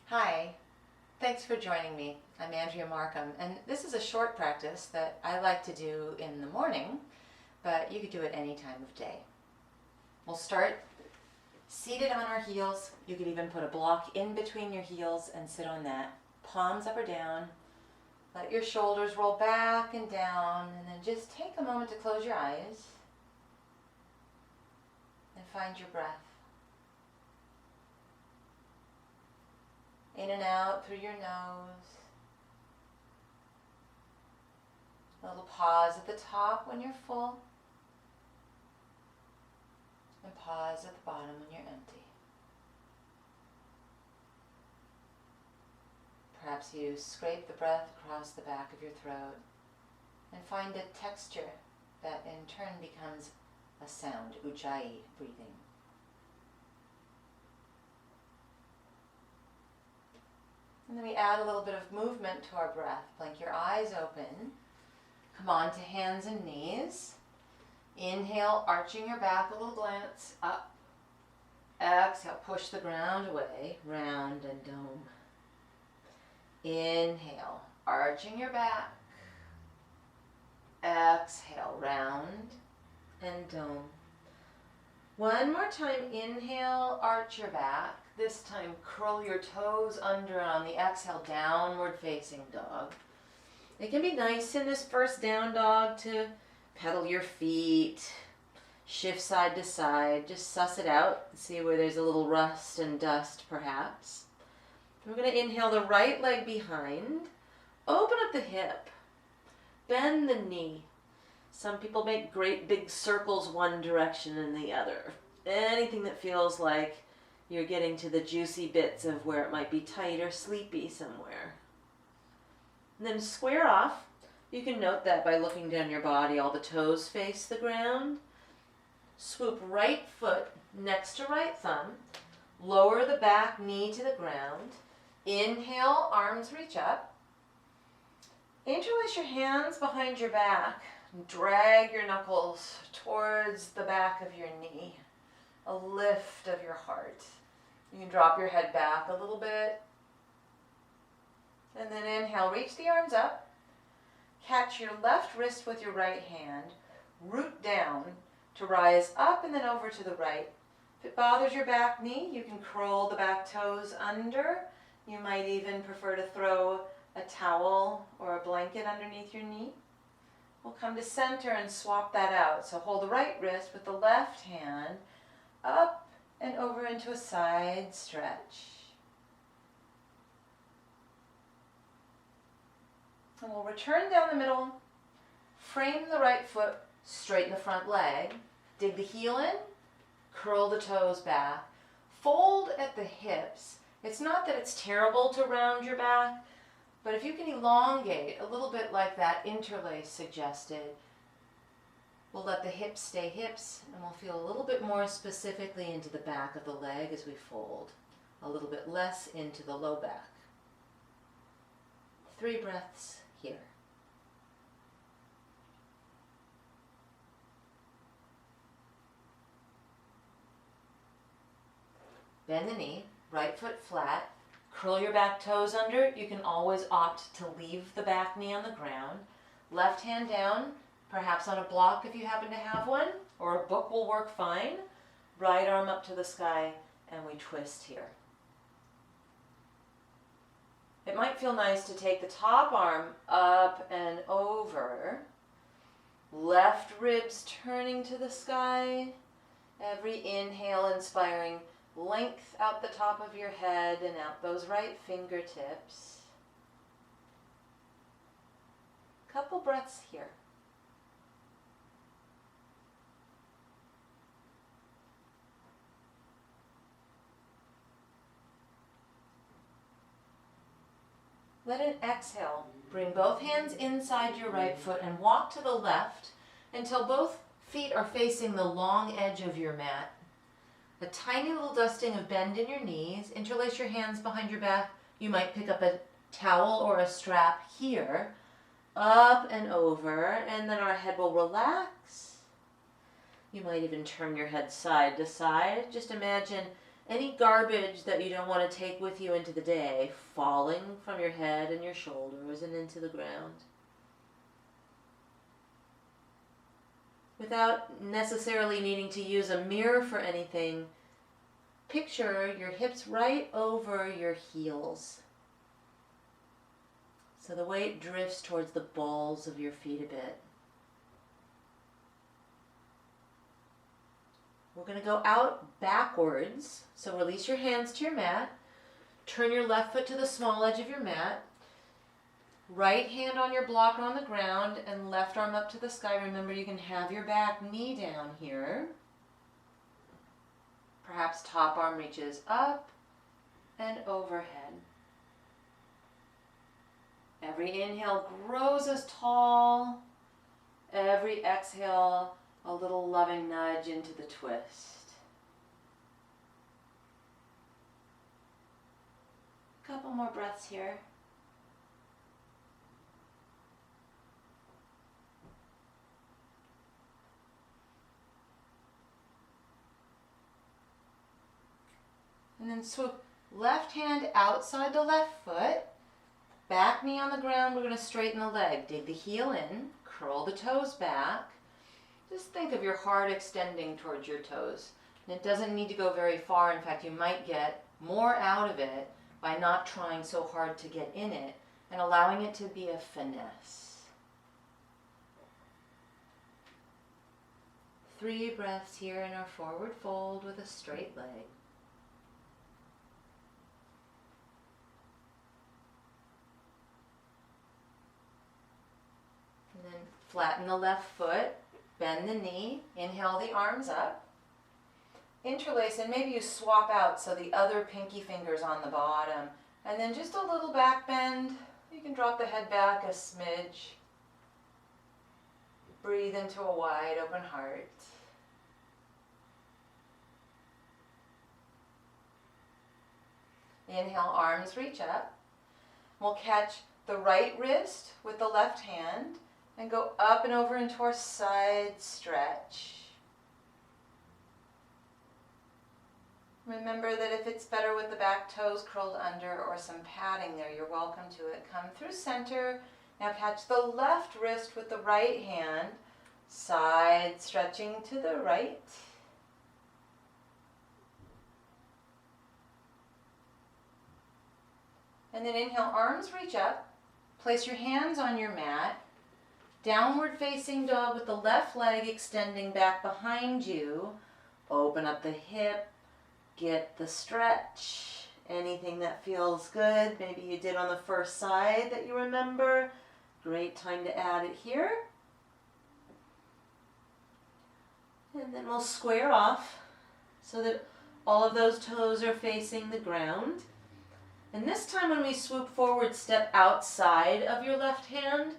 Hi, thanks for joining me. I'm Andrea Marcum, and this is a short practice that I like to do in the morning, but you could do it any time of day. We'll start seated on our heels. You could even put a block in between your heels and sit on that. Palms up or down. Let your shoulders roll back and down, and then just take a moment to close your eyes and find your breath. In and out through your nose. A little pause at the top when you're full. And pause at the bottom when you're empty. Perhaps you scrape the breath across the back of your throat and find a texture that in turn becomes a sound, ujjayi, breathing. And then we add a little bit of movement to our breath. Blink your eyes open. Come on to hands and knees. Inhale, arching your back, a little glance up. Exhale, push the ground away, round and dome. Inhale, arching your back. Exhale, round and dome. One more time, inhale, arch your back. This time, curl your toes under on the exhale, downward facing dog. It can be nice in this first down dog to pedal your feet, shift side to side, just suss it out, see where there's a little rust and dust perhaps. We're going to inhale the right leg behind, open up the hip, bend the knee. Some people make great big circles one direction and the other. Anything that feels like you're getting to the juicy bits of where it might be tight or sleepy somewhere. And then square off. You can note that by looking down your body, all the toes face the ground. Swoop right foot next to right thumb. Lower the back knee to the ground. Inhale, arms reach up. Interlace your hands behind your back. Drag your knuckles towards the back of your knee. A lift of your heart. You can drop your head back a little bit. And then inhale, reach the arms up. Catch your left wrist with your right hand. Root down to rise up and then over to the right. If it bothers your back knee, you can curl the back toes under. You might even prefer to throw a towel or a blanket underneath your knee. We'll come to center and swap that out. So hold the right wrist with the left hand up and over into a side stretch. And we'll return down the middle, frame the right foot, straighten the front leg, dig the heel in, curl the toes back, fold at the hips. It's not that it's terrible to round your back, but if you can elongate a little bit like that interlace suggested, we'll let the hips stay hips, and we'll feel a little bit more specifically into the back of the leg as we fold, a little bit less into the low back. 3 breaths here. Bend the knee, right foot flat, curl your back toes under. You can always opt to leave the back knee on the ground. Left hand down, perhaps on a block if you happen to have one, or a book will work fine. Right arm up to the sky, and we twist here. It might feel nice to take the top arm up and over. Left ribs turning to the sky. Every inhale inspiring length out the top of your head and out those right fingertips. Couple breaths here. Let an exhale. Bring both hands inside your right foot and walk to the left until both feet are facing the long edge of your mat. A tiny little dusting of bend in your knees. Interlace your hands behind your back. You might pick up a towel or a strap here. Up and over, and then our head will relax. You might even turn your head side to side. Just imagine Any garbage that you don't want to take with you into the day, falling from your head and your shoulders and into the ground. Without necessarily needing to use a mirror for anything, picture your hips right over your heels. So the weight drifts towards the balls of your feet a bit. We're going to go out backwards. So release your hands to your mat. Turn your left foot to the small edge of your mat. Right hand on your block on the ground and left arm up to the sky. Remember, you can have your back knee down here. Perhaps top arm reaches up and overhead. Every inhale grows us tall. Every exhale, a little loving nudge into the twist. Couple more breaths here. And then swoop left hand outside the left foot. Back knee on the ground, we're going to straighten the leg. Dig the heel in, curl the toes back. Just think of your heart extending towards your toes. And it doesn't need to go very far. In fact, you might get more out of it by not trying so hard to get in it and allowing it to be a finesse. 3 breaths here in our forward fold with a straight leg. And then flatten the left foot, bend the knee, inhale the arms up. Interlace, and maybe you swap out so the other pinky finger's on the bottom. And then just a little back bend. You can drop the head back a smidge. Breathe into a wide open heart. Inhale, arms reach up. We'll catch the right wrist with the left hand and go up and over into our side stretch. Remember that if it's better with the back toes curled under or some padding there, you're welcome to it. Come through center. Now catch the left wrist with the right hand, side stretching to the right. And then inhale, arms reach up. Place your hands on your mat. Downward facing dog with the left leg extending back behind you. Open up the hip. Get the stretch. Anything that feels good. Maybe you did on the first side that you remember. Great time to add it here. And then we'll square off so that all of those toes are facing the ground. And this time when we swoop forward, step outside of your left hand.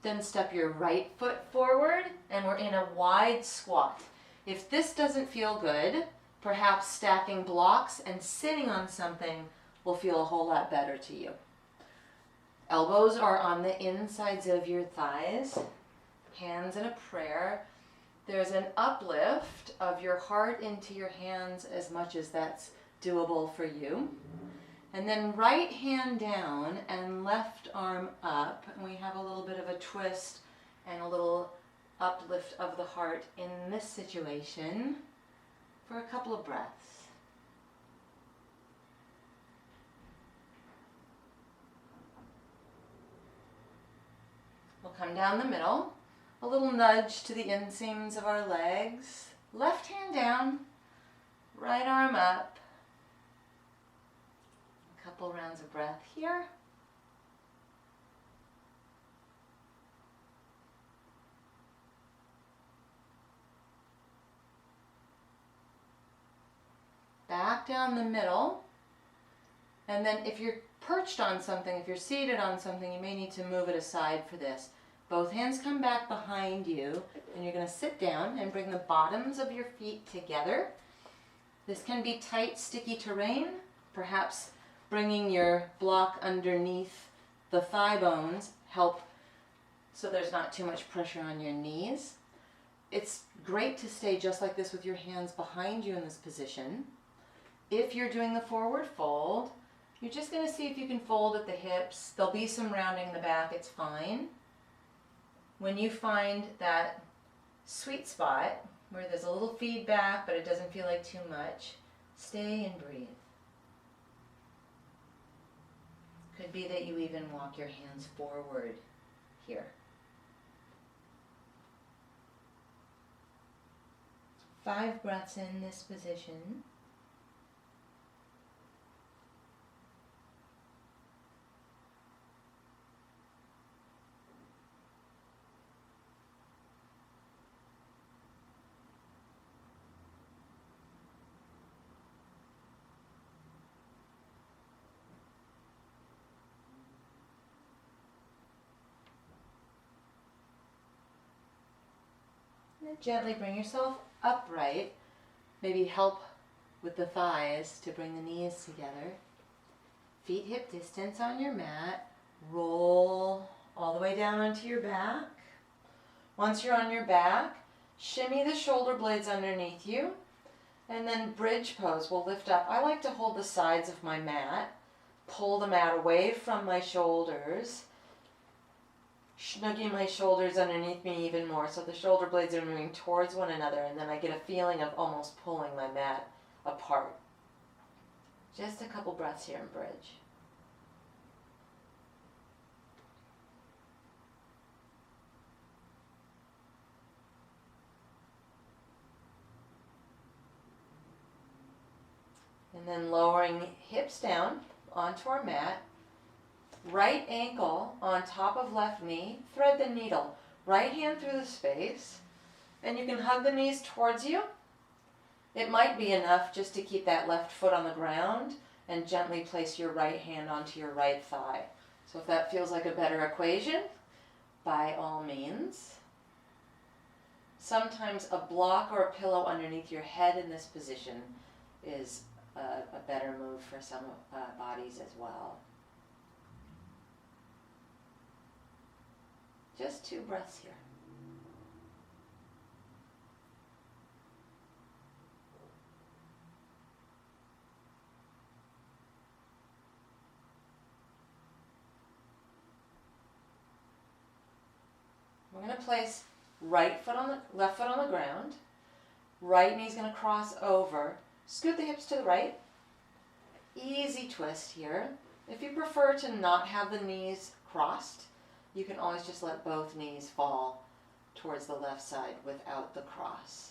Then step your right foot forward and we're in a wide squat. If this doesn't feel good, perhaps stacking blocks and sitting on something will feel a whole lot better to you. Elbows are on the insides of your thighs, hands in a prayer. There's an uplift of your heart into your hands as much as that's doable for you. And then right hand down and left arm up. And we have a little bit of a twist and a little uplift of the heart in this situation for a couple of breaths. We'll come down the middle, a little nudge to the inseams of our legs, left hand down, right arm up. A couple rounds of breath here. Back down the middle, and then if you're perched on something, if you're seated on something, you may need to move it aside for this. Both hands come back behind you, and you're going to sit down and bring the bottoms of your feet together. This can be tight, sticky terrain, perhaps bringing your block underneath the thigh bones help so there's not too much pressure on your knees. It's great to stay just like this with your hands behind you in this position. If you're doing the forward fold, you're just going to see if you can fold at the hips. There'll be some rounding in the back, it's fine. When you find that sweet spot where there's a little feedback but it doesn't feel like too much, stay and breathe. Could be that you even walk your hands forward here. 5 breaths in this position. And gently bring yourself upright. Maybe help with the thighs to bring the knees together. Feet hip distance on your mat. Roll all the way down onto your back. Once you're on your back, shimmy the shoulder blades underneath you. And then bridge pose. We'll lift up. I like to hold the sides of my mat. Pull the mat away from my shoulders. Snuggie my shoulders underneath me even more so the shoulder blades are moving towards one another, and then I get a feeling of almost pulling my mat apart. Just a couple breaths here in bridge. And then lowering hips down onto our mat. Right ankle on top of left knee, thread the needle. Right hand through the space, and you can hug the knees towards you. It might be enough just to keep that left foot on the ground and gently place your right hand onto your right thigh. So if that feels like a better equation, by all means. Sometimes a block or a pillow underneath your head in this position is a better move for some bodies as well. Just 2 breaths here. We're going to place left foot on the ground. Right knee's going to cross over. Scoot the hips to the right. Easy twist here. If you prefer to not have the knees crossed, you can always just let both knees fall towards the left side without the cross.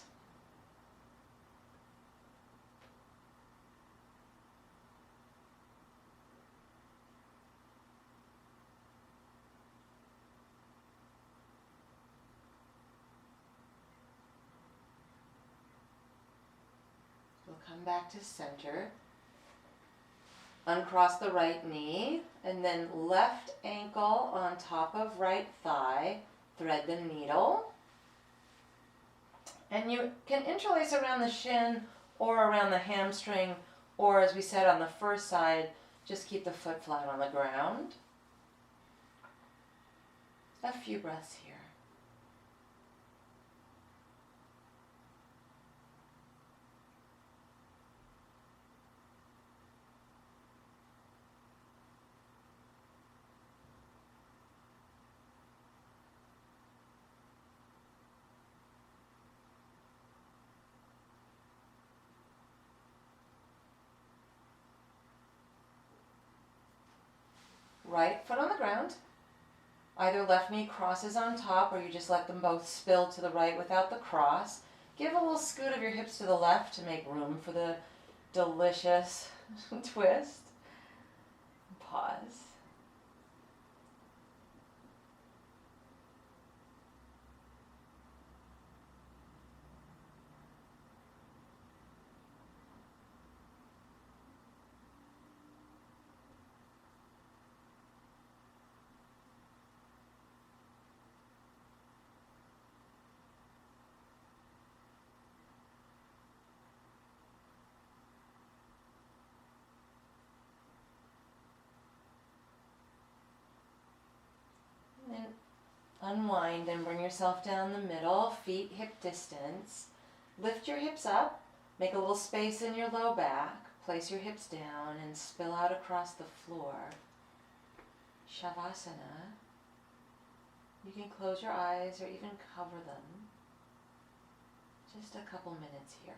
We'll come back to center. Uncross the right knee, and then left ankle on top of right thigh. Thread the needle. And you can interlace around the shin or around the hamstring, or as we said on the first side, just keep the foot flat on the ground. A few breaths here. Right foot on the ground. Either left knee crosses on top or you just let them both spill to the right without the cross. Give a little scoot of your hips to the left to make room for the delicious twist. Pause. And unwind and bring yourself down the middle, feet hip distance. Lift your hips up, make a little space in your low back. place your hips down and spill out across the floor. Savasana. You can close your eyes or even cover them. Just a couple minutes here.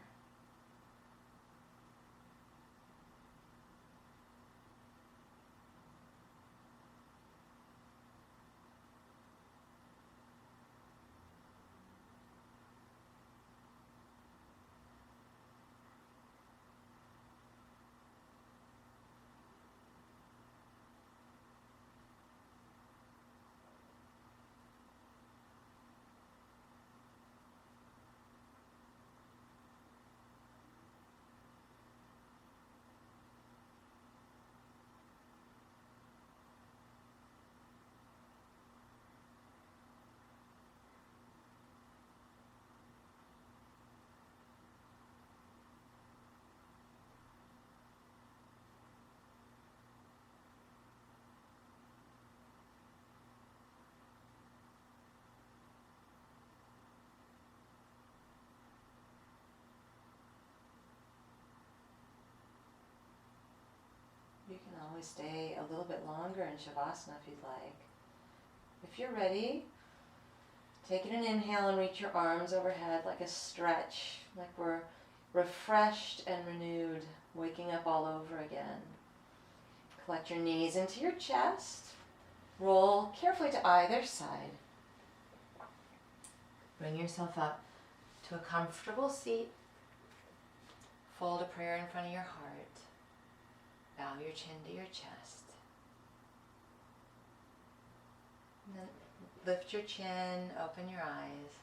You can always stay a little bit longer in Shavasana if you'd like. If you're ready, take an inhale and reach your arms overhead like a stretch, like we're refreshed and renewed, waking up all over again. Collect your knees into your chest. Roll carefully to either side. Bring yourself up to a comfortable seat. Fold a prayer in front of your heart. Bow your chin to your chest. And then lift your chin, open your eyes.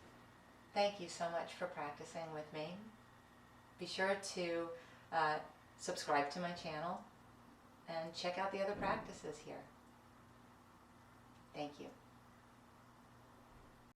Thank you so much for practicing with me. Be sure to subscribe to my channel and check out the other practices here.